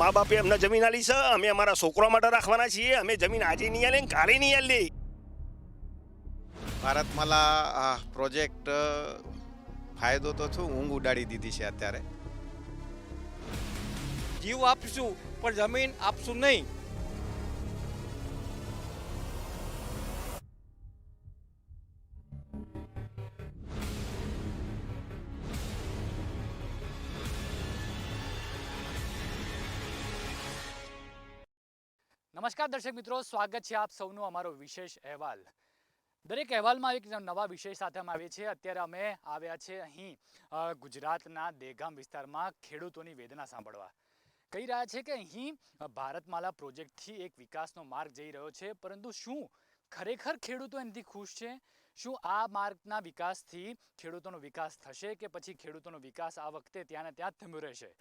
મા બાપે અમને જમીન આલી છે, અમે અમારા છોકરા માટે રાખવાના છીએ. અમે જમીન આજે નહીં આલે ને કાલે નહીં આલે. ભારતમાલા પ્રોજેક્ટ ફાયદો તો શું ઊંઘ ઉડાડી દીધી છે અત્યારે. જીવ આપશું પણ જમીન આપશું નહીં. નમસ્કાર દર્શક મિત્રો, સ્વાગત છે આપ સૌનું અમારો વિશેષ અહેવાલ. દરેક અહેવાલમાં એક નવા વિષય સાથે અમે આવીએ છીએ. અત્યારે અમે આવ્યા છે અહીં ગુજરાતના દહેગામ વિસ્તારમાં ખેડૂતોની વેદના સાંભળવા. કહી રહ્યા છે કે અહીં ભારતમાલા પ્રોજેક્ટથી એક વિકાસનો માર્ગ જઈ રહ્યો છે, પરંતુ શું ખરેખર ખેડૂતો એનાથી ખુશ છે? શું આ માર્ગના વિકાસથી ખેડૂતોનો વિકાસ થશે કે પછી ખેડૂતોનો વિકાસ આ વખતે ત્યાં ને ત્યાં જ થમ્યો રહેશે?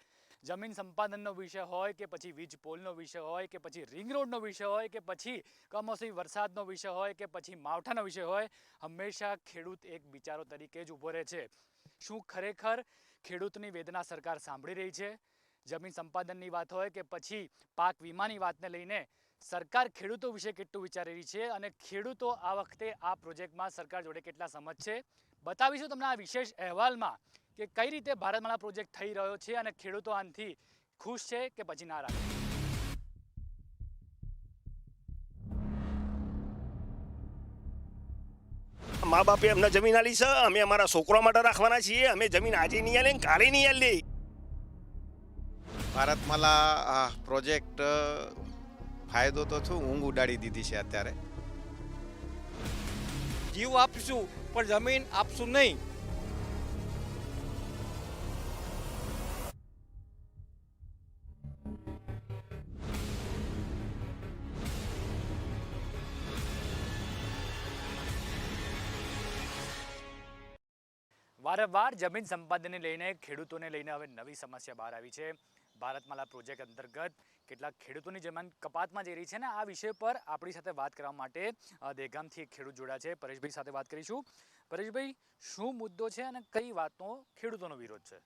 જમીન સંપાદનનો વિષય હોય કે પછી વીજ પોલનો વિષય હોય કે પછી રિંગ રોડનો વિષય હોય કે પછી કમોસમી વરસાદનો વિષય હોય કે પછી માવઠાનો વિષય હોય, હંમેશા ખેડૂત એક બિચારો તરીકે જ ઊભો રહે છે. શું ખરેખર ખેડૂતની વેદના સરકાર સાંભળી રહી છે? જમીન સંપાદનની વાત હોય કે પછી પાક વીમાની વાતને લઈને સરકાર ખેડૂતો વિશે કેટલું વિચારી રહી છે અને ખેડૂતો આ વખતે આ પ્રોજેક્ટમાં સરકાર જોડે કેટલા સહમત છે, બતાવીશું તમને આ વિશેષ અહેવાલમાં કે કઈ રીતે ભારતમાલા પ્રોજેક્ટ થઈ રહ્યો છે અને ખેડૂતો આનાથી ખુશ છે કે પછી નારાજ. મા બાપે અમને જમીન આલી છે, અમે અમારા છોકરા માટે રાખવાના છીએ. અમે જમીન આજે નહીં આલે ને કાલે નહીં આલે. ભારતમાલા પ્રોજેક્ટ ફાયદો તો શું ઊંઘ ઉડાડી દીધી છે અત્યારે. જીવ આપશું પણ જમીન આપશું નહીં. વારંવાર જમીન સંપાદનને લઈને ખેડૂતોને લઈને હવે નવી સમસ્યા બહાર આવી છે. ભારતમાલા પ્રોજેક્ટ અંતર્ગત કેટલાક ખેડૂતોની જમીન કપાતમાં જઈ રહી છે ને આ વિષય પર આપણી સાથે વાત કરવા માટે દહેગામથી એક ખેડૂત જોડ્યા છે. પરેશભાઈ સાથે વાત કરીશું. પરેશભાઈ, શું મુદ્દો છે અને કઈ વાતનો ખેડૂતોનો વિરોધ છે?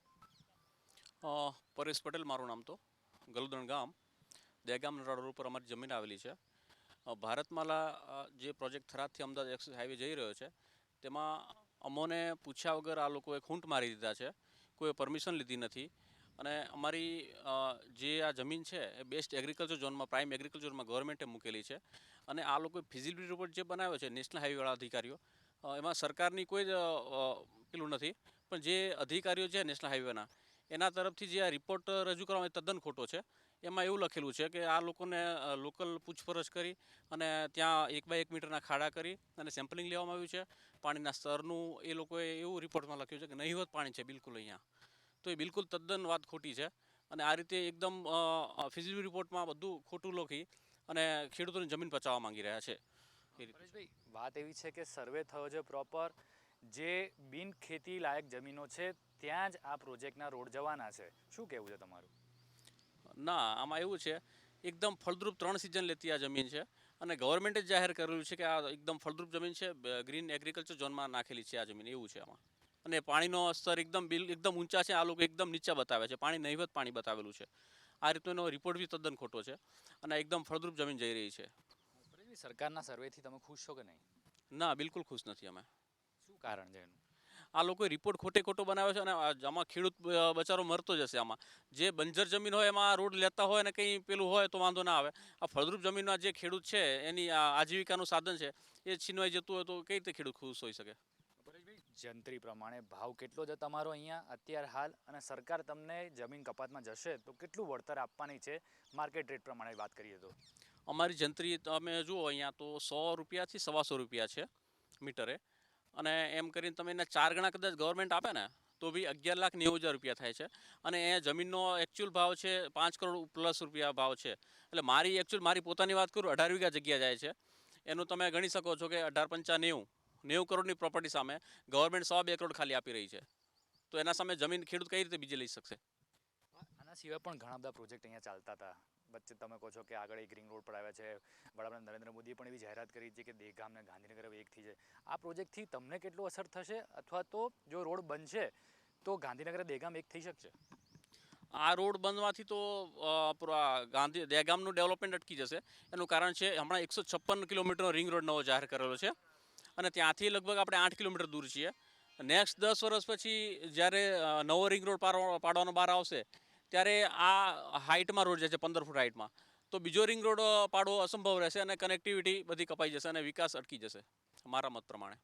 પરેશ પટેલ મારું નામ. તો ગલુદણ ગામ, દહેગામ રોડ ઉપર અમારી જમીન આવેલી છે. ભારતમાલા જે પ્રોજેક્ટ થરાદથી અમદાવાદ એક્સપ્રેસ હાઈવે જઈ રહ્યો છે તેમાં અમોને પૂછ્યા વગર આ લોકોએ ખૂંટ મારી દીધા છે. કોઈ પરમિશન લીધી નથી. અને અમારી જે આ જમીન છે એ બેસ્ટ એગ્રીકલ્ચર ઝોનમાં, પ્રાઇમ એગ્રીકલ્ચર ઝોનમાં ગવર્મેન્ટે મૂકેલી છે. અને આ લોકોએ ફિઝિબિલિટી રિપોર્ટ જે બનાવ્યો છે નેશનલ હાઈવેવાળા અધિકારીઓ, એમાં સરકારની કોઈ જ પેલું નથી, પણ જે અધિકારીઓ છે નેશનલ હાઈવેના એના તરફથી જે આ રિપોર્ટ રજૂ કરવામાં તદ્દન ખોટો છે. એમાં એવું લખેલું છે કે આ લોકોને લોકલ પૂછપરછ કરી અને ત્યાં 1 બાય 1 મીટરના ખાડા કરી અને સેમ્પલિંગ લેવામાં આવ્યું છે. પાણીના સ્તરનું એ લોકોએ એવું રિપોર્ટમાં લખ્યું છે કે નહીવત પાણી છે બિલકુલ અહીંયા. તો એ બિલકુલ તદ્દન વાત ખોટી છે. અને આ રીતે એકદમ ફિઝિબિલિટી રિપોર્ટમાં બધું ખોટું લખી અને ખેડૂતોની જમીન પચાવવા માંગી રહ્યા છે. પરેશભાઈ, વાત એવી છે કે સર્વે થયો છે પ્રોપર, જે બિન ખેતી લાયક જમીનો છે ત્યાં જ આ પ્રોજેક્ટના રોડ જવાના છે. શું કહેવું છે તમારું? ના, આમાં એવું છે, એકદમ ફળદ્રુપ 3 સિઝન લેતી આ જમીન છે. અને ગવર્મેન્ટે જ જાહેર કરેલું છે કે આ એકદમ ફળદ્રુપ જમીન છે, ગ્રીન એગ્રીકલ્ચર ઝોનમાં નાખેલી છે આ જમીન, એવું છે આમાં. અને પાણીનો સ્તર એકદમ ઊંચા છે, આ લોકો એકદમ નીચા બતાવે છે. પાણી નહીવત પાણી બતાવેલું છે. આ રીતનો એનો રિપોર્ટ બી તદ્દન ખોટો છે અને એકદમ ફળદ્રુપ જમીન જઈ રહી છે. સરકારના સર્વેથી તમે ખુશ છો કે નહીં? ના, બિલકુલ ખુશ નથી અમે. શું કારણ છે એનું? આ લોકોએ રિપોર્ટ ખોટો બનાવ્યો છે અને આમાં ખેડૂત બચારો મરતો જશે. આમાં જે બંજર જમીન હોય એમાં રોડ લેતા હોય અને કંઈ પેલું હોય તો વાંધો ના આવે. આ ફળદ્રુપ જમીનમાં જે ખેડૂત છે એની આજીવિકાનું સાધન છે એ છીનવાઈ જતું હોય તો કઈ રીતે ખેડૂત ખુશ હોઈ શકે? જંત્રી પ્રમાણે ભાવ કેટલો છે તમારો અહીંયા અત્યારે હાલ, અને સરકાર તમને જમીન કપાતમાં જશે તો કેટલું વળતર આપવાની છે માર્કેટ રેટ પ્રમાણે વાત કરીએ તો? અમારી જંત્રી તમે જુઓ અહીંયા તો 100 રૂપિયાથી 125 રૂપિયા છે મીટરે. અને એમ કરીને તમે એના 4 ગણા કદાચ ગવર્મેન્ટ આપે ને તો બી 11,90,000 રૂપિયા થાય છે. અને એ જમીનનો એકચ્યુઅલ ભાવ છે 5 કરોડ પ્લસ રૂપિયા ભાવ છે. એટલે મારી પોતાની વાત કરું, 18 વીઘા જગ્યા જાય છે. એનું તમે ગણી શકો છો કે 18,5,90 કરોડની પ્રોપર્ટી સામે ગવર્મેન્ટ 102 કરોડ ખાલી આપી રહી છે. તો એના સામે જમીન ખેડૂત કઈ રીતે બીજે લઈ શકશે? આના સિવાય પણ ઘણા બધા પ્રોજેક્ટ અહીંયા ચાલતા હતા. વચ્ચે તમે કહો છો કે આગળ એક રિંગ રોડ પર આવ્યા છે. વડાપ્રધાન નરેન્દ્ર મોદીએ પણ એવી જાહેરાત કરી છે કે દહેગામ અને ગાંધીનગર હવે એક થઈ જાય. આ પ્રોજેક્ટથી તમને કેટલું અસર થશે, અથવા તો જો રોડ બનશે તો ગાંધીનગર દહેગામ એક થઈ શકશે? આ રોડ બનવાથી તો પૂરા ગાંધી દહેગામનું ડેવલપમેન્ટ અટકી જશે. એનું કારણ છે હમણાં 156 કિલોમીટરનો રિંગ રોડ નવો જાહેર કરેલો છે અને ત્યાંથી લગભગ આપણે 8 કિલોમીટર દૂર છીએ. નેક્સ્ટ 10 વર્ષ પછી જ્યારે નવો રિંગ રોડ પાડવાનો બહાર આવશે ત્યારે આ હાઇટમાં રોડ જે છે 15 ફૂટ હાઇટમાં, તો બીજો રિંગ રોડ પાડવો અસંભવ રહેશે અને કનેક્ટિવિટી બધી કપાઈ જશે અને વિકાસ અટકી જશે મારા મત પ્રમાણે.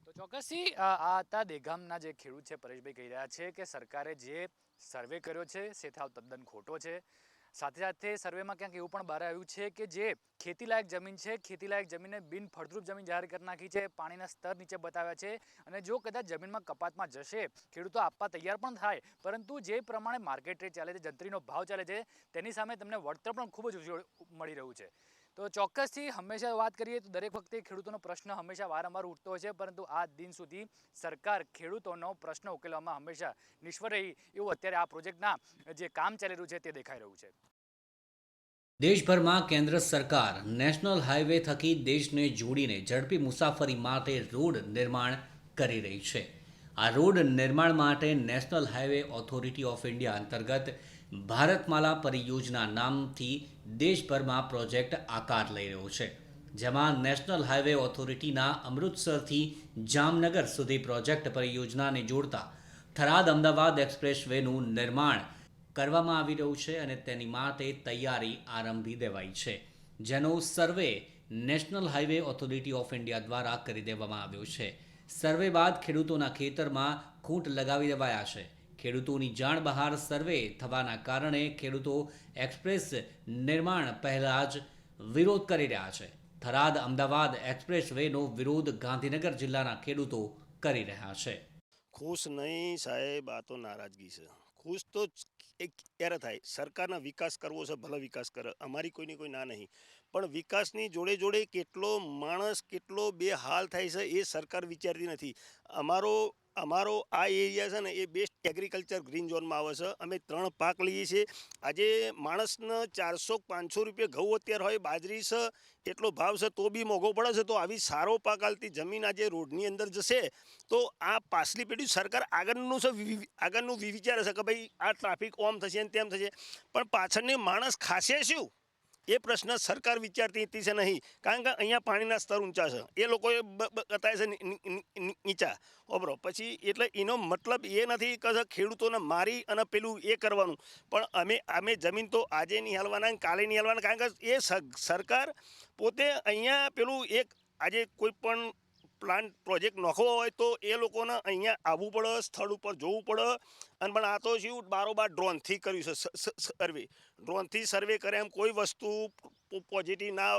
તો ચોક્કસથી આ હતા દહેગામના જે ખેડૂત છે પરેશભાઈ કહી રહ્યા છે કે સરકારે જે સર્વે કર્યો છે તે સાવ તદ્દન ખોટો છે. સાથે સાથે સર્વેમાં ક્યાંક એવું પણ બહાર આવ્યું છે કે જે ખેતીલાયક જમીન છે, ખેતીલાયક જમીનને બિન ફળદ્રુપ જમીન જાહેર કરી નાખી છે, પાણીના સ્તર નીચે બતાવ્યા છે અને જો કદાચ જમીનમાં કપાતમાં જશે ખેડૂતો આપવા તૈયાર પણ થાય, પરંતુ જે પ્રમાણે માર્કેટ રેટ ચાલે છે, જંત્રીનો ભાવ ચાલે છે, તેની સામે તમને વળતર પણ ખૂબ જ ઓછું મળી રહ્યું છે. તો ચોક્કસથી હંમેશા વાત કરીએ તો દરેક વખતે ખેડૂતોનો પ્રશ્ન હંમેશા વારંવાર ઉઠતો હોય છે, પરંતુ આ દિન સુધી સરકાર ખેડૂતોનો પ્રશ્ન ઉકેલવામાં હંમેશા નિષ્ફળ રહી એવું અત્યારે આ પ્રોજેક્ટના જે કામ ચાલી રહ્યું છે તે દેખાઈ રહ્યું છે. દેશભરમાં કેન્દ્ર સરકાર નેશનલ હાઈવે થકી દેશને જોડીને ઝડપી મુસાફરી માટે રોડ નિર્માણ કરી રહી છે. આ રોડ નિર્માણ માટે national highway authority of India અંતર્ગત ભારતમાલા પરિયોજના નામથી દેશભરમાં પ્રોજેક્ટ આકાર લઈ રહ્યો છે, જેમાં નેશનલ હાઈવે ઓથોરિટીના અમૃતસરથી જામનગર સુધી પ્રોજેક્ટ પરિયોજનાને જોડતા થરાદ અમદાવાદ એક્સપ્રેસ વેનું નિર્માણ કરવામાં આવી રહ્યું છે અને તેની માટે તૈયારી આરંભી દેવાઈ છે, જેનો survey national highway authority of India દ્વારા કરી દેવામાં આવ્યો છે. સર્વે બાદ ખેડૂતોના ખેતરમાં ખૂંટ લગાવી દેવાયા છે. ખેડૂતોની જાણ બહાર સર્વે થવાના કારણે ખેડૂતો એક્સપ્રેસ નિર્માણ પહેલાં જ વિરોધ કરી રહ્યા છે. થરાદ અમદાવાદ એક્સપ્રેસ વેનો વિરોધ ગાંધીનગર જિલ્લાના ખેડૂતો કરી રહ્યા છે. ખુશ નહીં સાહેબ, આ તો નારાજગી છે. ખુશ તો એક ક્યારે થાય, સરકારના વિકાસ કરવો છે, ભલે વિકાસ કરે, અમારી કોઈની કોઈ ના નહીં, પણ વિકાસની જોડે જોડે કેટલો માણસ કેટલો બે હાલ થાય છે એ સરકાર વિચારતી નથી. અમારો આ એરિયા છે ને એ બેસ્ટ એગ્રીકલ્ચર ગ્રીન ઝોનમાં આવે છે. અમે 3 પાક લઈએ છીએ. આજે માણસને 400-500 રૂપિયા ઘઉં અત્યારે હોય, બાજરી છે એટલો ભાવ છે તો બી મોંઘો પડે છે. તો આવી સારો પાક હાલતી જમીન આજે રોડની અંદર જશે તો આ પાછલી પેઢી સરકાર આગળનું વિચારે છે કે ભાઈ આ ટ્રાફિક ઓમ થશે ને તેમ થશે, પણ પાછળની માણસ ખાશે શું એ પ્રશ્ન સરકાર વિચારતી છે નહીં. કારણ કે અહીંયા પાણીના સ્તર ઊંચા છે, એ લોકોએ બતાવે છે નીચા ઓબરો. પછી એટલે એનો મતલબ એ નથી કે ખેડૂતોને મારી અને પેલું એ કરવાનું, પણ અમે જમીન તો આજે નહીં હાલવાના કાલે નહીં હાલવાના. કારણ કે એ સરકાર પોતે અહીંયા પેલું એક આજે કોઈ પણ પ્લાન્ટ પ્રોજેક્ટ નાખવો હોય તો એ લોકોને અહીંયા આવવું પડે, સ્થળ ઉપર જોવું પડે. અને પણ આ તો શું બારોબાર ડ્રોનથી કર્યું છે સર્વે. ડ્રોનથી સર્વે કરે એમ કોઈ વસ્તુ પોઝિટિવ ના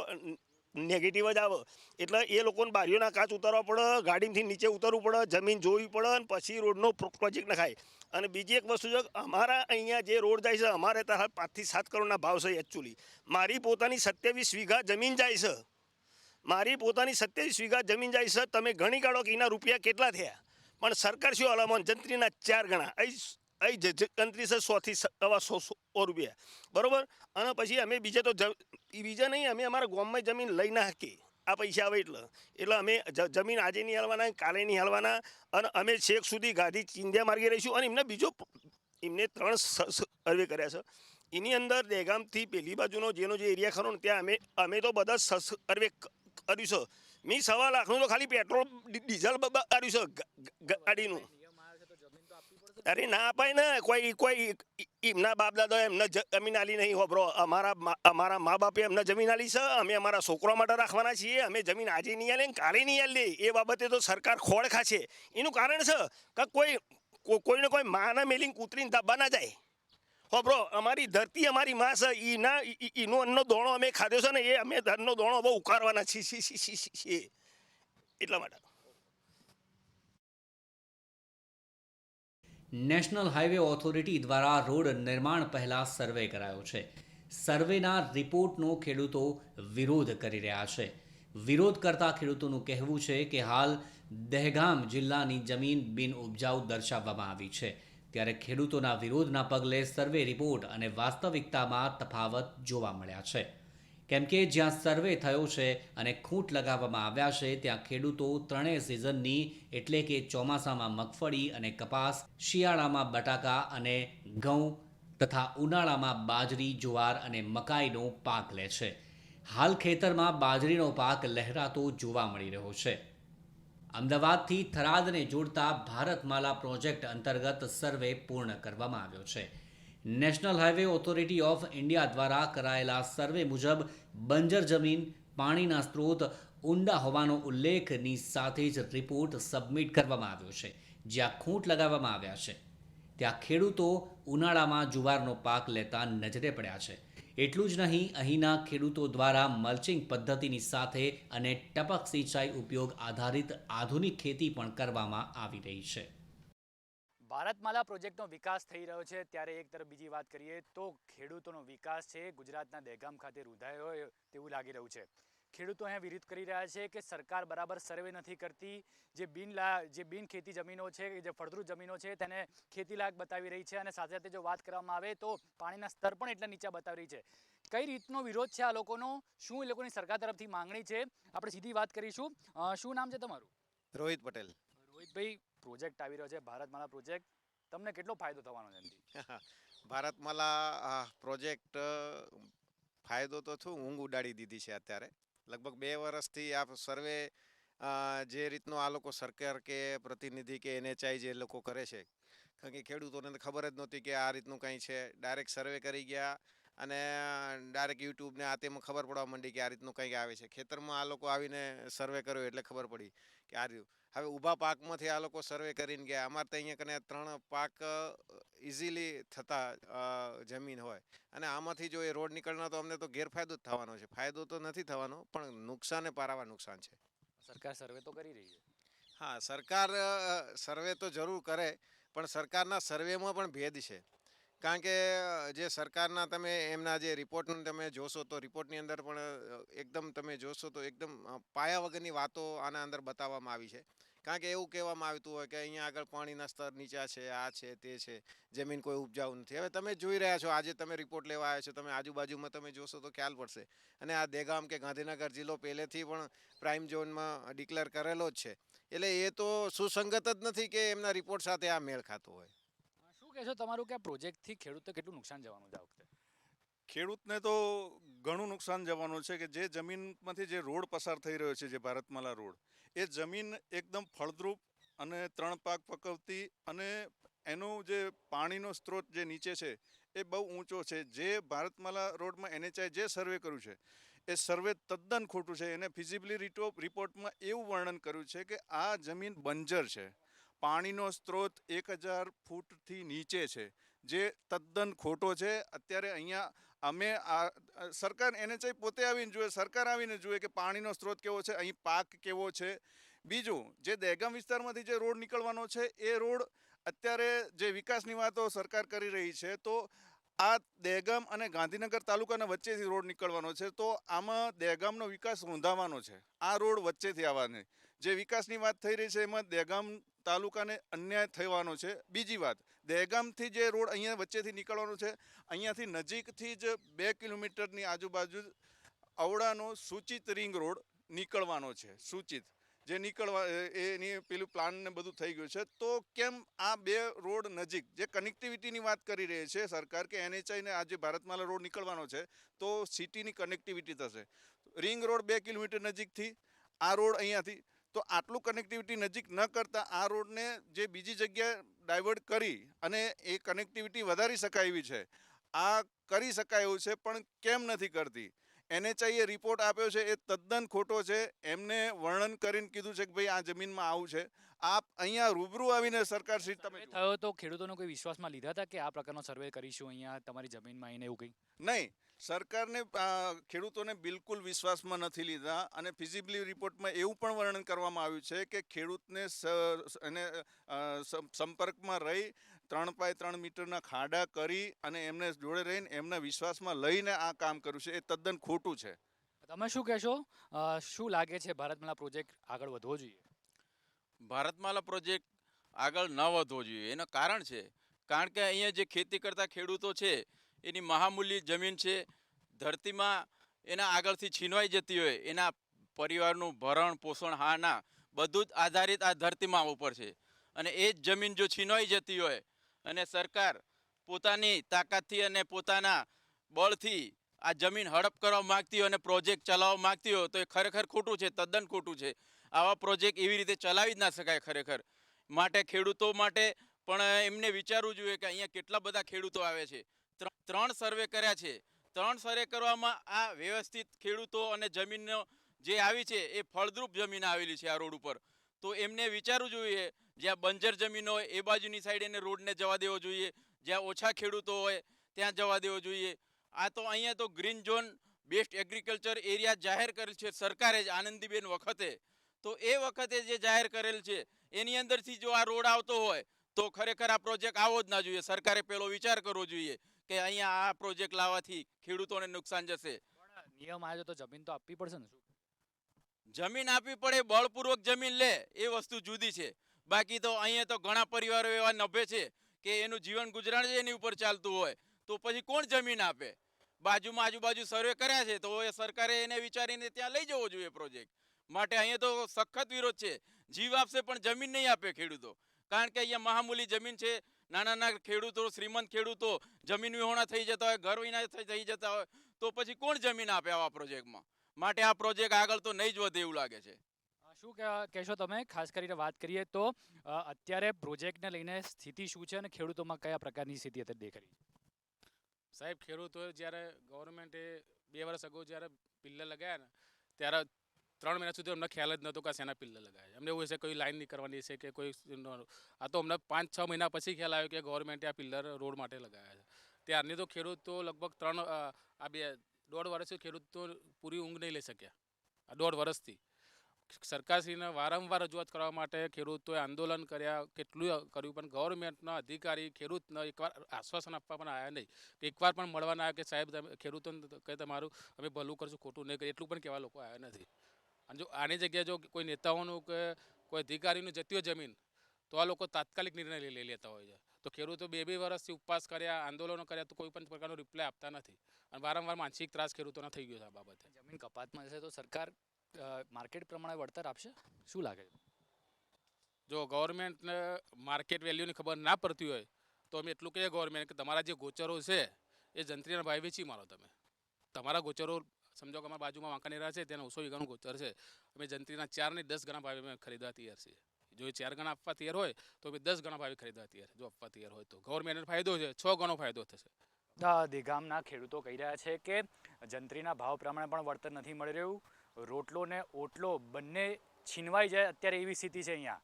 નેગેટિવ જ આવે. એટલે એ લોકોને બારીઓના કાચ ઉતારવા પડે, ગાડીમાંથી નીચે ઉતરવું પડે, જમીન જોવી પડે અને પછી રોડનો પ્રોજેક્ટ નખાય. અને બીજી એક વસ્તુ છે, અમારા અહીંયા જે રોડ જાય છે અમારે ત્યાં 5 થી 7 કરોડના ભાવ છે એકચ્યુઅલી. મારી પોતાની 27 વીઘા જમીન જાય છે. મારી પોતાની 27 વીઘા જમીન જાય છે. તમે ગણી કાઢો કે એના રૂપિયા કેટલા થયા, પણ સરકાર શું અલામન જંત્રીના 4 ગણા. અહીં જંત્રી છે 100 થી 125 રૂપિયા, બરાબર. અને પછી અમે બીજા નહીં, અમે અમારા ગામમાં જમીન લઈ ના શકીએ આ પૈસા આવે એટલે અમે જમીન આજે નહીં હાલવાના કાલે નહીં હાલવાના. અને અમે છેક સુધી ગાંધી ચિંધ્યા માર્ગે રહીશું. અને એમને 3 સર્વે કર્યા છે. એની અંદર દહેગામથી પેલી બાજુનો જેનો જે એરિયા ખરો ને ત્યાં અમે તો બધા સર્વે કર્યું છે. મેં 1.25 લાખનું તો ખાલી પેટ્રોલ ડીઝલ કર્યું છે ગાડીનું. અરે ના અપાય ને, કોઈ એમના બાપ દાદા એમને જમીન આલી નહીં. હોબરો, અમારા મા બાપે એમને જમીન આલી છે. અમે અમારા છોકરા માટે રાખવાના છીએ. અમે જમીન આજે નહીં આલે કાલે નહીં આલે એ બાબતે તો સરકાર ખોળ ખાશે. એનું કારણ છે કે કોઈને કોઈ માના મેલિંગ કૂતરીને દાબા ના જાય. હોબરો, અમારી ધરતી અમારી માં છે. એનો અન્નનો દોણો અમે ખાધો છે ને એ અમે અન્નનો દોણો બહુ ઉકાળવાના છીએ એટલા માટે. નેશનલ હાઈવે ઓથોરિટી દ્વારા રોડ નિર્માણ પહેલા સર્વે કરાયો છે. સર્વેના રિપોર્ટનો ખેડૂતો વિરોધ કરી રહ્યા છે. વિરોધ કરતા ખેડૂતોનું કહેવું છે કે હાલ દહેગામ જિલ્લાની જમીન બિન ઉપજાઉ દર્શાવવામાં આવી છે, ત્યારે ખેડૂતોના વિરોધના પગલે સર્વે રિપોર્ટ અને વાસ્તવિકતામાં તફાવત જોવા મળ્યા છે. કેમ કે જ્યાં સર્વે થયો છે અને ખૂંટ લગાવવામાં આવ્યા છે ત્યાં ખેડૂતો 3 સિઝનની એટલે કે ચોમાસામાં મગફળી અને કપાસ, શિયાળામાં બટાકા અને ઘઉં તથા ઉનાળામાં બાજરી, જુવાર અને મકાઈનો પાક લે છે. હાલ ખેતરમાં બાજરીનો પાક લહેરાતો જોવા મળી રહ્યો છે. અમદાવાદથી થરાદને જોડતા ભારતમાલા પ્રોજેક્ટ અંતર્ગત સર્વે પૂર્ણ કરવામાં આવ્યો છે. National highway authority of India દ્વારા કરાયેલા સર્વે મુજબ બંજર જમીન, પાણીના સ્ત્રોત ઊંડા હોવાનો ઉલ્લેખની સાથે જ રિપોર્ટ સબમિટ કરવામાં આવ્યો છે. જ્યાં ખૂંટ લગાવવામાં આવ્યા છે ત્યાં ખેડૂતો ઉનાળામાં જુવારનો પાક લેતા નજરે પડ્યા છે. એટલું જ નહીં, અહીંના ખેડૂતો દ્વારા મલ્ચિંગ પદ્ધતિની સાથે અને ટપક સિંચાઈ ઉપયોગ આધારિત આધુનિક ખેતી પણ કરવામાં આવી રહી છે. ભારતમાલા પ્રોજેક્ટનો વિકાસ થઈ રહ્યો છે ત્યારે એક તરફ બીજી વાત કરીએ તો ખેડૂતોનો વિકાસ છે ગુજરાતના દહેગામ ખાતે રૂંધાયો હોય તેવું લાગી રહ્યું છે. ખેડૂતો અહીંયા વિરોધ કરી રહ્યા છે કે સરકાર બરાબર સર્વે નથી કરતી. જે બિન ખેતી જમીનો છે, જે ફળદ્રુપ જમીનો છે તેને ખેતીલાયક બતાવી રહી છે અને સાથે સાથે જો વાત કરવામાં આવે તો પાણીના સ્તર પણ એટલા નીચા બતાવી રહી છે. કઈ રીતનો વિરોધ છે આ લોકોનો? શું એ લોકોની સરકાર તરફથી માંગણી છે? આપણે સીધી વાત કરીશું. શું નામ છે તમારું? રોહિત પટેલ. રોહિતભાઈ, પ્રોજેક્ટ આવી રહ્યો છે ભારતમાલા પ્રોજેક્ટ, તમને કેટલો ફાયદો થવાનો છે એનાથી? ભારતમાલા પ્રોજેક્ટ ફાયદો તો શું, ઊંઘ ઉડાડી દીધી છે અત્યારે. લગભગ 2 વર્ષથી આ સર્વે જે રીતનો આ લોકો સરકાર કે પ્રતિનિધિ કે NHI જે લોકો કરે છે, કારણ કે ખેડૂતોને તો ખબર જ નહોતી કે આ રીતનું કંઈ છે. ડાયરેક્ટ સર્વે કરી ગયા અને ડાયરેક્ટ યુટ્યુબને આ તેમાં ખબર પડવા માંડી કે આ રીતનું કંઈક આવે છે. ખેતરમાં આ લોકો આવીને સર્વે કર્યો એટલે ખબર પડી કે આ રહ્યું. હવે ઊભા પાકમાંથી આ લોકો સર્વે કરીને ગયા. અમારે તો અહીંયા કને 3 પાક ઇઝીલી થતા જમીન હોય અને આમાંથી જો એ રોડ નીકળના તો અમને તો ગેરફાયદો જ થવાનો છે. ફાયદો તો નથી થવાનો, પણ નુકસાને પારાવા નુકસાન છે. સરકાર સર્વે તો કરી રહી છે. હા, સરકાર સર્વે તો જરૂર કરે, પણ સરકારના સર્વેમાં પણ ભેદ છે. કારણ કે જે સરકારના તમે એમના જે રિપોર્ટને તમે જોશો તો રિપોર્ટની અંદર પણ એકદમ તમે જોશો તો એકદમ પાયા વગરની વાતો આના અંદર બતાવવામાં આવી છે. કારણ કે એવું કહેવામાં આવતું હોય કે અહીંયા આગળ પાણીના સ્તર નીચા છે, આ છે, તે છે, જમીન કોઈ ઉપજાઉ નથી. હવે તમે જોઈ રહ્યા છો, આજે તમે રિપોર્ટ લેવા આવ્યા છો, તમે આજુબાજુમાં તમે જોશો તો ખ્યાલ પડશે. અને આ દહેગામ કે ગાંધીનગર જિલ્લો પહેલેથી પણ પ્રાઇમ ઝોનમાં ડિક્લેર કરેલો જ છે. એટલે એ તો સુસંગત જ નથી કે એમના રિપોર્ટ સાથે આ મેળ ખાતો હોય. શું કહેશો તમારું કે આ પ્રોજેક્ટથી ખેડૂતને કેટલું નુકસાન જવાનું છે આ વખતે? ખેડૂતને તો ઘણું નુકસાન જવાનું છે કે જે જમીનમાંથી જે રોડ પસાર થઈ રહ્યો છે, જે ભારતમાલા રોડ, એ જમીન એકદમ ફળદ્રુપ અને 3 પાક પકવતી અને એનું જે પાણીનો સ્ત્રોત જે નીચે છે એ બહુ ઊંચો છે. જે ભારતમાલા રોડમાં NHI જે સર્વે કર્યું છે એ સર્વે તદ્દન ખોટું છે. એને ફિઝિબિલિટી રિપોર્ટમાં એવું વર્ણન કર્યું છે કે આ જમીન બંજર છે, પાણીનો સ્ત્રોત 1000 ફૂટથી નીચે છે, જે તદ્દન ખોટો છે. અત્યારે અહીંયા અમે આ સરકાર NHI પોતે આવીને જુએ, સરકાર આવીને જુએ કે પાણીનો સ્ત્રોત કેવો છે, અહીં પાક કેવો છે. બીજું, જે દહેગામ વિસ્તારમાંથી જે રોડ નીકળવાનો છે એ રોડ અત્યારે જે વિકાસની વાતો સરકાર કરી રહી છે, તો આ દહેગામ અને ગાંધીનગર તાલુકાના વચ્ચેથી રોડ નીકળવાનો છે, તો આમાં દહેગામનો વિકાસ રૂંધાવાનો છે. આ રોડ વચ્ચેથી આવવાની જે વિકાસની વાત થઈ રહી છે એમાં દહેગામ તાલુકાને અન્યાય થવાનો છે. બીજી વાત, દહેગામથી જે રોડ અહીંયા વચ્ચેથી નીકળવાનો છે, અહીંયાથી નજીકથી જ 2 કિલોમીટરની આજુબાજુ અવડાનો સૂચિત રિંગ રોડ નીકળવાનો છે. સૂચિત જે નીકળવા એની પેલું પ્લાન ને બધું થઈ ગયું છે. તો કેમ આ 2 રોડ નજીક જે કનેક્ટિવિટીની વાત કરી રહી છે સરકાર કે NHI ને આજે ભારતમાલા રોડ નીકળવાનો છે તો સિટીની કનેક્ટિવિટી થશે. રિંગ રોડ 2 કિલોમીટર નજીકથી, આ રોડ અહીંયાથી, તો આટલું કનેક્ટિવિટી નજીક ન કરતાં આ રોડને જે બીજી જગ્યાએ ડાયવર્ટ કરી અને એ કનેક્ટિવિટી વધારી શકાય એવી છે. આ કરી શકાય એવું છે, પણ કેમ નથી કરતી? NHI એ રિપોર્ટ આપ્યો છે એ તદ્દન ખોટો છે. એમને વર્ણન કરીને કીધું છે કે ભાઈ આ જમીનમાં આવું છે. આપ અહીંયા રૂબરૂ આવીને સરકાર શ્રી તમે જુઓ. થયો તો ખેડૂતોનો કોઈ વિશ્વાસમાં લીધા હતા કે આ પ્રકારનો સર્વે કરીશું અહીંયા તમારી જમીનમાં આવીને એવું કંઈ? નહીં, સરકારને ખેડૂતોને બિલકુલ વિશ્વાસમાં નથી લીધા. અને ફિઝિબિલિટી રિપોર્ટમાં એવું પણ વર્ણન કરવામાં આવ્યું છે કે ખેડૂતને એને સંપર્કમાં રહી 3x3 મીટરના ખાડા કરી અને એમને જોડે રહીને એમના વિશ્વાસમાં લઈને આ કામ કર્યું છે. એ તદ્દન ખોટું છે. તમે શું કહેશો? શું લાગે છે ભારતમાલા પ્રોજેક્ટ આગળ વધવો જોઈએ? ભારતમાલા પ્રોજેક્ટ આગળ ન વધવો જોઈએ. એનું કારણ છે, કારણ કે અહીંયા જે ખેતી કરતા ખેડૂતો છે એની મહામૂલ્ય જમીન છે. ધરતીમાં એના આગળથી છીનવાઈ જતી હોય, એના પરિવારનું ભરણ પોષણ હા ના બધું જ આધારિત આ ધરતીમાં ઉપર છે. અને એ જ જમીન જો છીનવાઈ જતી હોય અને સરકાર પોતાની તાકાતથી અને પોતાના બળથી આ જમીન હડપ કરવા માંગતી હોય અને પ્રોજેક્ટ ચલાવવા માંગતી હોય તો એ ખરેખર ખોટું છે, તદ્દન ખોટું છે. આવા પ્રોજેક્ટ એવી રીતે ચલાવી જ ના શકાય ખરેખર. માટે ખેડૂતો માટે પણ એમને વિચારવું જોઈએ કે અહીંયા કેટલા બધા ખેડૂતો આવે છે. 3 સર્વે કર્યા છે. 3 સર્વે કરવામાં આ વ્યવસ્થિત ખેડૂતો અને જમીનનો જે આવી છે એ ફળદ્રુપ જમીન આવેલી છે આ રોડ ઉપર. તો એમને વિચારવું જોઈએ જ્યાં બંજર જમીન હોય એ બાજુની સાઈડ એને રોડને જવા દેવો જોઈએ, જ્યાં ઓછા ખેડૂતો હોય ત્યાં જવા દેવો જોઈએ. આ તો અહીંયા તો green zone best agriculture area જાહેર કરેલ છે સરકારે જ આનંદીબેન વખતે. તો એ વખતે જે જાહેર કરેલ છે એની અંદરથી જો આ રોડ આવતો હોય તો ખરેખર આ પ્રોજેક્ટ આવો જ ના જોઈએ. સરકારે પેલો વિચાર કરવો જોઈએ કે અહીંયા આ પ્રોજેક્ટ લાવવાથી ખેડૂતોને નુકસાન જશે. પણ નિયમ આવ્યો તો જમીન તો આપવી પડશે ને? શું જમીન આપવી પડે, બળપૂર્વક જમીન લે એ વસ્તુ જુદી છે. બાકી તો અહીંયા તો ઘણા પરિવારો એવા નભે છે કે એનું જીવન ગુજરાન જ એની ઉપર ચાલતું હોય તો પછી કોણ જમીન આપે? બાજુમાં આજુબાજુ સર્વે કર્યા છે તો એ સરકારે એને વિચારીને ત્યાં લઈ જવો જોઈએ પ્રોજેક્ટ. માટે અહીંયા તો સખત વિરોધ છે. જીવ આપશે પણ જમીન નહીં આપે ખેડૂતો. કારણ કે અહીંયા મહામૂલી જમીન છે. નાના ખેડૂતો, શ્રીમંત ખેડૂતો જમીન વિહોણા થઈ જતા હોય, ઘર વિના થઈ જતા હોય તો પછી કોણ જમીન આપે આવા પ્રોજેક્ટમાં? માટે આ પ્રોજેક્ટ આગળ તો નહીં જ વધે એવું લાગે છે. શું કહેશો તમે? ખાસ કરીને વાત કરીએ તો અત્યારે પ્રોજેક્ટને લઈને સ્થિતિ શું છે અને ખેડૂતોમાં કયા પ્રકારની સ્થિતિ અત્યારે દેખાઈ રહી છે? સાહેબ, ખેડૂતોએ જ્યારે ગવર્મેન્ટે 2 વર્ષ અગાઉ જ્યારે પિલ્લર લગાવ્યા ને ત્યારે 3 મહિના સુધી અમને ખ્યાલ જ નહોતો કે શેના પિલ્લર લગાવ્યા. અમને એવું છે કોઈ લાઈન નહીં કરવાની છે કે કોઈ, આ તો અમને 5-6 મહિના પછી ખ્યાલ આવ્યો કે ગવર્મેન્ટે આ પિલ્લર રોડ માટે લગાવ્યા છે. ત્યારની તો ખેડૂતો લગભગ 1.5 વર્ષથી ખેડૂતો પૂરી ઊંઘ નહીં લઈ શક્યા. આ 1.5 વર્ષથી સરકારશ્રીને વારંવાર રજૂઆત કરવા માટે ખેડૂતોએ આંદોલન કર્યા, કેટલું કર્યું, પણ ગવર્મેન્ટના અધિકારી ખેડૂતને એકવાર આશ્વાસન આપવા પણ આવ્યા નહીં. એકવાર પણ મળવાના આવ્યા કે સાહેબ તમે ખેડૂતોને કે તમારું અમે ભલું કરશું, ખોટું નહીં કરીએ, એટલું પણ કહેવા લોકો આવ્યા નથી. અને જો આની જગ્યાએ જો કોઈ નેતાઓનું કે કોઈ અધિકારીનું જતી હોય જમીન તો આ લોકો તાત્કાલિક નિર્ણય લઈ લેતા હોય છે. તો ખેડૂતો 2 વર્ષથી ઉપવાસ કર્યા, આંદોલનો કર્યા તો કોઈ પણ પ્રકારનો રિપ્લાય આપતા નથી. અને વારંવાર માનસિક ત્રાસ ખેડૂતોને થઈ ગયો છે આ બાબતે. જમીન કપાતમાં છે તો સરકાર માર્કેટ પ્રમાણે વળતર આપશે? શું લાગે છે? જો ગવર્મેન્ટને માર્કેટ વેલ્યુની ખબર ના પડતી હોય તો અમે એટલું કહીએ ગવર્મેન્ટ કે તમારા જે ગોચરો છે એ જંત્રીના ભાવે વેચી મારો. તમે તમારા ગોચરો સમજો કે અમારા બાજુમાં વાંકાનેરા છે ત્યાં 900 વીઘાનું ગોચર છે, અમે જંત્રીના 4 ને 10 ગણા ભાવે અમે ખરીદવા તૈયાર છીએ. જો એ 4 ગણા આપવા તૈયાર હોય તો અમે 10 ગણા ભાવે ખરીદવા તૈયાર, જો આપવા તૈયાર હોય તો ગવર્મેન્ટને ફાયદો છે, 6 ગણો ફાયદો થશે. દેગામના ખેડૂતો કહી રહ્યા છે કે જંત્રીના ભાવ પ્રમાણે પણ વળતર નથી મળી રહ્યું. રોટલો ને ઓટલો બંને છીનવાઈ જાય અત્યારે એવી સ્થિતિ છે. અહીંયા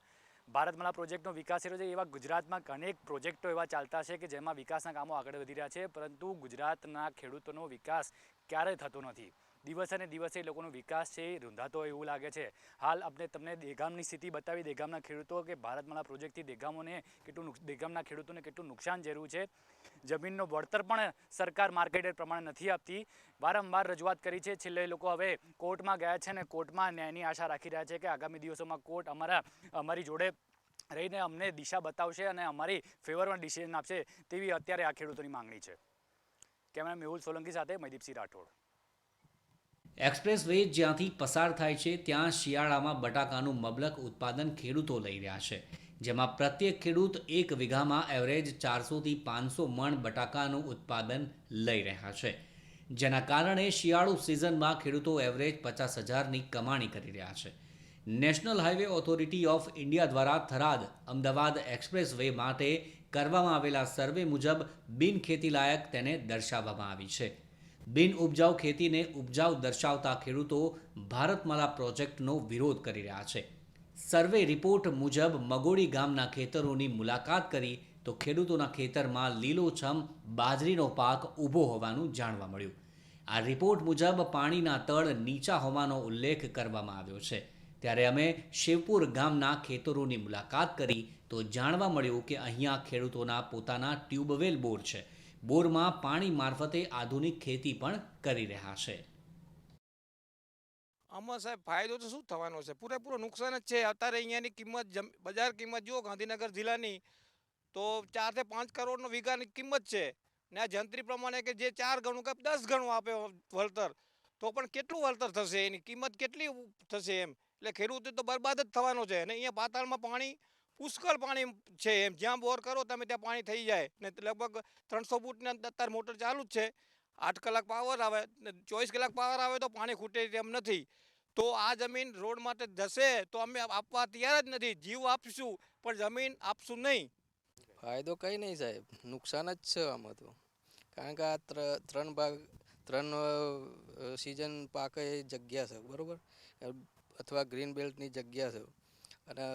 ભારતમાલા પ્રોજેક્ટનો વિકાસ થયો છે. એવા ગુજરાતમાં અનેક પ્રોજેક્ટો એવા ચાલતા છે કે જેમાં વિકાસના કામો આગળ વધી રહ્યા છે, પરંતુ ગુજરાતના ખેડૂતોનો વિકાસ ક્યારેય થતો નથી. દિવસે ને દિવસે એ લોકોનો વિકાસ છે એ રૂંધાતો હોય એવું લાગે છે. હાલ આપણે તમને દેગામની સ્થિતિ બતાવી, દેગામના ખેડૂતો કે ભારતમાલા પ્રોજેક્ટથી દેગામના ખેડૂતોને કેટલું નુકસાન ઝેરવું છે. જમીનનો વળતર પણ સરકાર માર્કેટ પ્રમાણે નથી આપતી. વારંવાર રજૂઆત કરી છે. છેલ્લે લોકો હવે કોર્ટમાં ગયા છે અને કોર્ટમાં ન્યાયની આશા રાખી રહ્યા છે કે આગામી દિવસોમાં કોર્ટ અમારી જોડે રહીને અમને દિશા બતાવશે અને અમારી ફેવરમાં ડિસિઝન આપશે, તેવી અત્યારે આ ખેડૂતોની માંગણી છે. કેમેરા મેહુલ સોલંકી સાથે મયદીપસિંહ રાઠોડ. એક્સપ્રેસ વે જ્યાંથી પસાર થાય છે ત્યાં શિયાળામાં બટાકાનું મબલક ઉત્પાદન ખેડૂતો લઈ રહ્યા છે, જેમાં પ્રત્યેક ખેડૂત 1 વીઘામાં એવરેજ 400થી 500 મણ બટાકાનું ઉત્પાદન લઈ રહ્યા છે, જેના કારણે શિયાળુ સિઝનમાં ખેડૂતો એવરેજ 50,000ની કમાણી કરી રહ્યા છે. National highway authority of India દ્વારા થરાદ અમદાવાદ એક્સપ્રેસ વે માટે કરવામાં આવેલા સર્વે મુજબ બિનખેતીલાયક તેને દર્શાવવામાં આવી છે. બિન ઉપજાઉ ખેતીને ઉપજાઉ દર્શાવતા ખેડૂતો ભારતમાલા પ્રોજેક્ટનો વિરોધ કરી રહ્યા છે. સર્વે રિપોર્ટ મુજબ મગોડી ગામના ખેતરોની મુલાકાત કરી તો ખેડૂતોના ખેતરમાં લીલોછમ બાજરીનો પાક ઊભો હોવાનું જાણવા મળ્યું. આ રિપોર્ટ મુજબ પાણીના તળ નીચા હોવાનો ઉલ્લેખ કરવામાં આવ્યો છે. ત્યારે અમે શિવપુર ગામના ખેતરોની મુલાકાત કરી તો જાણવા મળ્યું કે અહીંયા ખેડૂતોના પોતાના ટ્યુબવેલ બોર છે. બોરમાં પાણી મારફતે આધુનિક ખેતી પણ કરી રહ્યા છે. આમાં સાહેબ ફાયદો તો શું થવાનો છે? પૂરેપૂરો નુકસાન જ છે. અત્યારે અહીંયાની કિંમત બજાર કિંમત જુઓ ગાંધીનગર જિલ્લાની તો 4 થી 5 કરોડનો વીઘાની કિંમત છે ને આ જંત્રી પ્રમાણે કે જે 4 ગણું કે 10 ગણું આપે વળતર, તો પણ કેટલું વળતર થશે? એની કિંમત કેટલી થશે? એમ એટલે ખેડૂત તો બરબાદ જ થવાનો છે. અને અહીંયા પાતાળમાં પાણી પુષ્કળ પાણી છે એમ, જ્યાં બોર કરો તમે ત્યાં પાણી થઈ જાય ને લગભગ 300 ફૂટની અત્યારે મોટર ચાલુ જ છે, 8 કલાક પાવર આવે ને 24 કલાક પાવર આવે તો પાણી ખૂટે એમ નથી. તો આ જમીન રોડ માટે જશે તો અમે આપવા તૈયાર જ નથી, જીવ આપશું પણ જમીન આપશું નહીં. ફાયદો કંઈ નહીં સાહેબ, નુકસાન જ છે આમાં તો. કારણ કે આ ત્રણ સિઝન પાક એ જગ્યા છે બરાબર, અથવા ગ્રીન બેલ્ટની જગ્યા છે, અને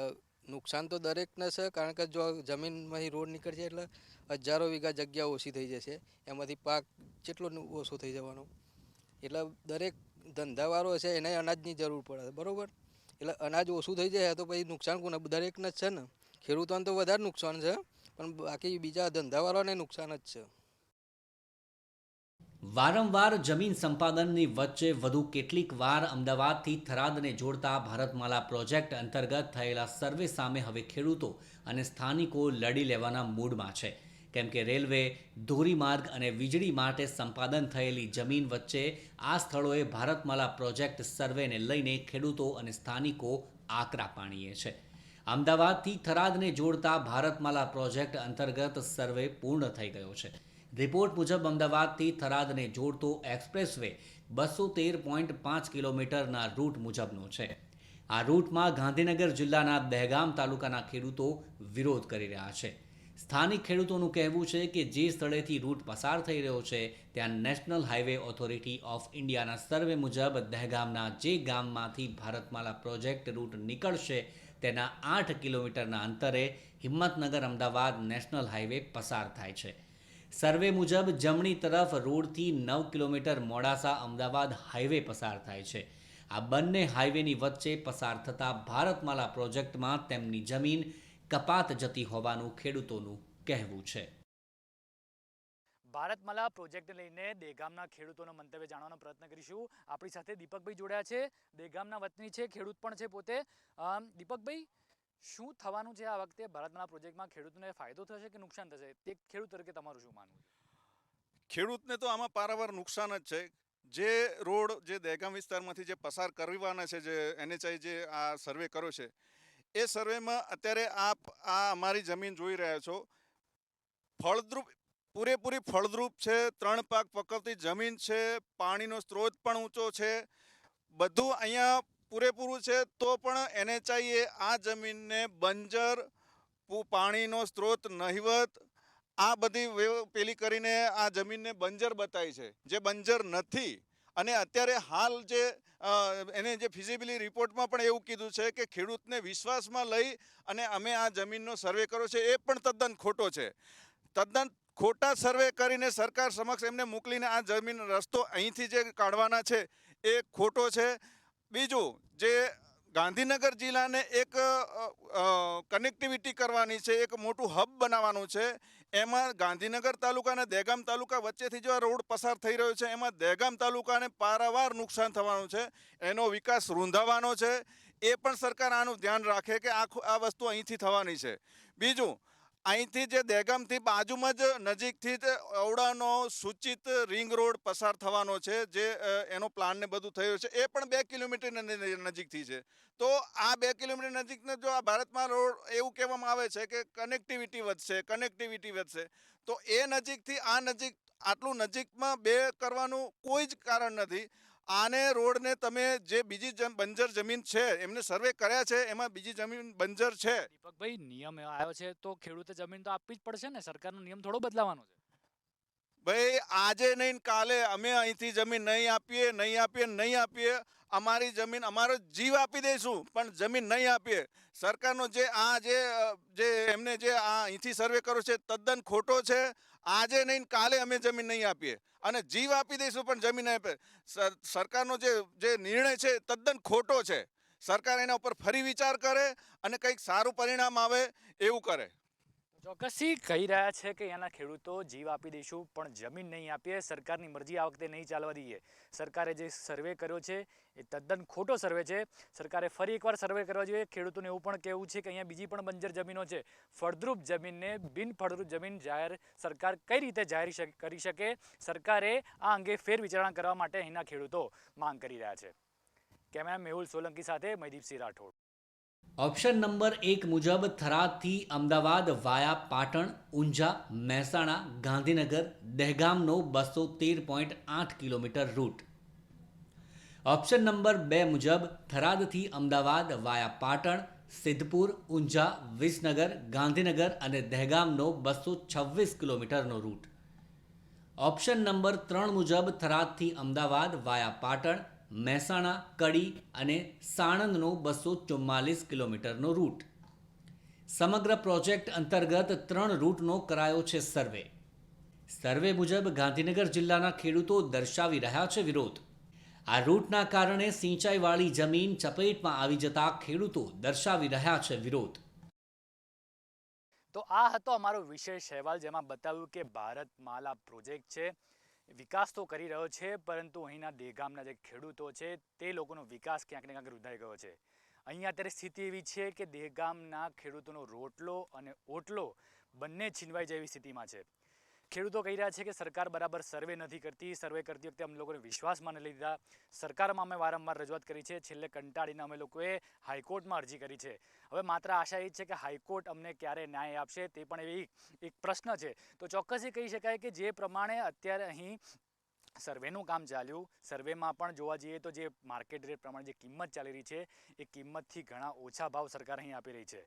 નુકસાન તો દરેકને છે. કારણ કે જો જમીનમાંથી રોડ નીકળશે એટલે હજારો વીઘા જગ્યા ઓછી થઈ જશે, એમાંથી પાક કેટલો ઓછો થઈ જવાનો. એટલે દરેક ધંધાવાળો છે એને અનાજની જરૂર પડે બરાબર, એટલે અનાજ ઓછું થઈ જાય તો પછી નુકસાન કોને? દરેકને જ છે ને. ખેડૂતોને તો વધારે નુકસાન છે, પણ બાકી બીજા ધંધાવાળાને નુકસાન જ છે. વારંવાર જમીન સંપાદનની વચ્ચે વધુ કેટલીક વાર અમદાવાદથી થરાદને જોડતા ભારતમાલા પ્રોજેક્ટ અંતર્ગત થયેલા સર્વે સામે હવે ખેડૂતો અને સ્થાનિકો લડી લેવાના મૂડમાં છે. કેમ કે રેલવે, ધોરીમાર્ગ અને વીજળી માટે સંપાદન થયેલી જમીન વચ્ચે આ સ્થળોએ ભારતમાલા પ્રોજેક્ટ સર્વેને લઈને ખેડૂતો અને સ્થાનિકો આકરા પાણીએ છે. અમદાવાદથી થરાદને જોડતા ભારતમાલા પ્રોજેક્ટ અંતર્ગત સર્વે પૂર્ણ થઈ ગયો છે. રિપોર્ટ મુજબ અમદાવાદથી થરાદને જોડતો એક્સપ્રેસવે 213.5 કિલોમીટરના રૂટ મુજબનો છે. આ રૂટમાં ગાંધીનગર જિલ્લાના દહેગામ તાલુકાના ખેડૂતો વિરોધ કરી રહ્યા છે. સ્થાનિક ખેડૂતોનું કહેવું છે કે જે સ્થળેથી રૂટ પસાર થઈ રહ્યો છે ત્યાં નેશનલ હાઈવે ઓથોરિટી ઓફ ઇન્ડિયાના સર્વે મુજબ દહેગામના જે ગામમાંથી ભારતમાલા પ્રોજેક્ટ રૂટ નીકળશે તેના 8 કિલોમીટરના અંતરે હિંમતનગર અમદાવાદ નેશનલ હાઈવે પસાર થાય છે. સર્વે મુજબ જમણી તરફ રોડથી 9 કિલોમીટર મોડાસા અમદાવાદ હાઈવે પસાર થાય છે. આ બંને હાઈવેની વચ્ચે પસાર થતા ભારતમાલા પ્રોજેક્ટમાં તેમની જમીન કપાત જતી હોવાનું ખેડૂતોનું કહેવું છે. ભારતમાલા પ્રોજેક્ટ લઈને દેગામના ખેડૂતોનો મંતવ્ય જાણવાનો પ્રયત્ન કરીશું. આપણી સાથે દીપકભાઈ જોડ્યા છે, દેગામના વતની છે, ખેડૂત પણ છે પોતે. દીપકભાઈ, શું થવાનું છે આ વખતે ભારતમાલા પ્રોજેક્ટમાં? ખેડૂતોને ફાયદો થશે કે નુકસાન થશે? તે ખેડૂત તરીકે તમારું શું માનવું છે? ખેડૂતને તો આમાં પારાવાર નુકસાન જ છે. જે રોડ જે દહેગામ વિસ્તારમાંથી જે પસાર કરવાના છે, જે NHI જે આ સર્વે કર્યો છે, એ સર્વેમાં અત્યારે આપ આ અમારી જમીન જોઈ રહ્યા છો, ફળદ્રુપ, પૂરેપૂરી ફળદ્રુપ છે, 3 પાક પકવતી જમીન છે, પાણીનો સ્ત્રોત પણ ઊંચો છે, બધું અહીંયા પૂરેપૂરું છે. તો પણ NHI એ આ જમીનને બંજર, પાણીનો સ્ત્રોત નહિવત, આ બધી પેલી કરીને આ જમીનને બંજર બતાવી છે, જે બંજર નથી. અને અત્યારે હાલ જે એને જે ફિઝિબિલિટી રિપોર્ટમાં પણ એવું કીધું છે કે ખેડૂતને વિશ્વાસમાં લઈ અને અમે આ જમીનનો સર્વે કર્યો છે, એ પણ તદ્દન ખોટો છે. તદ્દન ખોટા સર્વે કરીને સરકાર સમક્ષ એમને મોકલીને આ જમીન રસ્તો અહીંથી જે કાઢવાના છે એ ખોટો છે. બીજું, જે ગાંધીનગર જિલ્લાને એક કનેક્ટિવિટી કરવાની છે, એક મોટું હબ બનાવવાનું છે, એમાં ગાંધીનગર તાલુકા અને દહેગામ તાલુકા વચ્ચેથી જો આ રોડ પસાર થઈ રહ્યો છે, એમાં દહેગામ તાલુકાને પારાવાર નુકસાન થવાનું છે, એનો વિકાસ રૂંધાવાનો છે. એ પણ સરકાર આનું ધ્યાન રાખે કે આ વસ્તુ અહીંથી થવાની છે. બીજું, અહીંથી જે દહેગામથી બાજુમાં જ નજીકથી જ ઔડાનો સૂચિત રિંગ રોડ પસાર થવાનો છે, જે એનો પ્લાન ને બધું થયું છે, એ પણ 2 કિલોમીટર નજીકથી છે. તો આ 2 કિલોમીટર નજીકનો જો આ ભારતમાં રોડ એવું કહેવામાં આવે છે કે કનેક્ટિવિટી વધશે, તો એ નજીકથી આ નજીક, આટલું નજીકમાં 2 કરવાનું કોઈ જ કારણ નથી. આને રોડને તમે જે બીજી બંજર જમીન છે, એમને સર્વે કર્યા છે, એમાં બીજી જમીન બંજર છે. દીપકભાઈ, નિયમ આવ્યો છે તો ખેડૂતે જમીન તો આપવી જ પડશે ને, સરકારનો નિયમ થોડો બદલાવાનો છે. ભાઈ, આજે નહીં કાલે અમે અહીંથી જમીન નહીં આપીએ. અમારી જમીન, અમારો જીવ આપી દઈશું, પણ જમીન નહીં આપીએ. સરકારનો જે આ જે એમને જે આ અહીંથી સર્વે કર્યો છે તદ્દન ખોટો છે. આજે નહીં કાલે અમે જમીન નહીં આપીએ, અને જીવ આપી દઈશું પણ જમીન નહીં આપીએ. સરકારનો જે નિર્ણય છે તદ્દન ખોટો છે. સરકાર એના ઉપર ફરી વિચાર કરે અને કંઈક સારું પરિણામ આવે એવું કરે. ચોક્કસથી કહી રહ્યા છે કે અહીંયાના ખેડૂતો જીવ આપી દઈશું પણ જમીન નહીં આપીએ, સરકારની મરજી આ વખતે નહીં ચાલવા દઈએ. સરકારે જે સર્વે કર્યો છે એ તદ્દન ખોટો સર્વે છે. સરકારે ફરી એકવાર સર્વે કરવા જોઈએ. ખેડૂતોને એવું પણ કહેવું છે કે અહીંયા બીજી પણ બંજર જમીનો છે, ફળદ્રુપ જમીનને બિનફળદ્રુપ જમીન જાહેર સરકાર કઈ રીતે જાહેર કરી શકે? સરકારે આ અંગે ફેરવિચારણા કરવા માટે અહીંના ખેડૂતો માંગ કરી રહ્યા છે. કેમેરા મેહુલ સોલંકી સાથે મયદીપસિંહ રાઠોડ. ઓપ્શન નંબર 1 મુજબ થરાદથી અમદાવાદ વાયા પાટણ, ઊંઝા, મહેસાણા, ગાંધીનગર, દહેગામનો 213.8 કિલોમીટર રૂટ. ઓપ્શન નંબર 2 મુજબ થરાદથી અમદાવાદ વાયા પાટણ, સિદ્ધપુર, ઊંઝા, વિસનગર, ગાંધીનગર અને દહેગામનો 226 કિલોમીટરનો રૂટ. ઓપ્શન નંબર 3 મુજબ થરાદથી અમદાવાદ વાયા પાટણ, મહેસાણા, કડી અને સાણંદનો 244 કિલોમીટરનો રૂટ. સમગ્ર પ્રોજેક્ટ અંતર્ગત 3 રૂટનો કરાયો છે સર્વે. સર્વે મુજબ ગાંધીનગર જિલ્લાના ખેડૂતો દર્શાવી રહ્યા છે વિરોધ. આ રૂટના કારણે સિંચાઈવાળી જમીન ચપેટમાં આવી જતા ખેડૂતો દર્શાવી રહ્યા છે વિરોધ. તો આ હતો અમારો વિશેષ અહેવાલ, જેમાં બતાવ્યું કે ભારતમાલા પ્રોજેક્ટ છે, વિકાસ તો કરી રહ્યો છે, પરંતુ અહીંના દહેગામના જે ખેડૂતો છે તે લોકોનો વિકાસ ક્યાંક ને ક્યાંક રૂંધાઈ ગયો છે. અહીંયા અત્યારે સ્થિતિ એવી છે કે દહેગામના ખેડૂતોનો રોટલો અને ઓટલો બંને છીનવાઈ જેવી સ્થિતિમાં છે. ખેડૂતો કહી રહ્યા છે કે સરકાર બરાબર સર્વે નથી કરતી, સર્વે કરતી વખતે અમે લોકોને વિશ્વાસમાં ન લીધા. સરકારમાં અમે વારંવાર રજૂઆત કરી છે, છેલ્લે કંટાળીને અમે લોકોએ હાઈકોર્ટમાં અરજી કરી છે. હવે માત્ર આશા એ જ છે કે હાઈકોર્ટ અમને ક્યારે ન્યાય આપશે, તે પણ એવી એક પ્રશ્ન છે. તો ચોક્કસ એ કહી શકાય કે જે પ્રમાણે અત્યારે અહીં સર્વેનું કામ ચાલ્યું, સર્વેમાં પણ જોવા જઈએ તો જે માર્કેટ રેટ પ્રમાણે જે કિંમત ચાલી રહી છે એ કિંમતથી ઘણા ઓછા ભાવ સરકાર અહીં આપી રહી છે.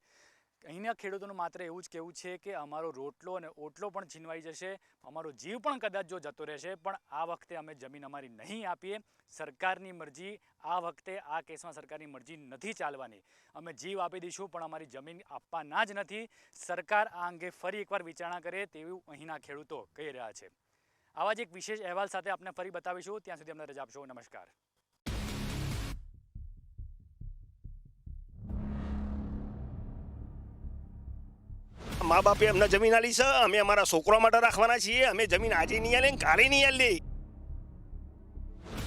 અહીંના ખેડૂતોનું માત્ર એવું જ કહેવું છે કે અમારો રોટલો અને ઓટલો પણ છીનવાઈ જશે, અમારો જીવ પણ કદાચ જો જતો રહેશે, પણ આ વખતે અમે જમીન અમારી નહીં આપીએ. સરકારની મરજી આ વખતે આ કેસમાં સરકારની મરજી નથી ચાલવાની. અમે જીવ આપી દઈશું પણ અમારી જમીન આપવાના જ નથી. સરકાર આ અંગે ફરી એકવાર વિચારણા કરે તેવું અહીંના ખેડૂતો કહી રહ્યા છે. આવા જ એક વિશેષ અહેવાલ સાથે આપણે ફરી બતાવીશું. ત્યાં સુધી અમને રજા આપશો. નમસ્કાર. મા બાપે અમને જમીન આલી છે, અમે અમારા છોકરા માટે રાખવાના છીએ. અમે જમીન આજે નહીં આલે ને કાલે નહીં આલે.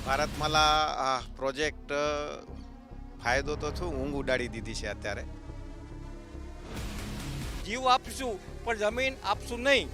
ભારતમાલા પ્રોજેક્ટ ફાયદો તો શું, ઊંઘ ઉડાડી દીધી છે અત્યારે. જીવ આપશું પણ જમીન આપશું નહીં.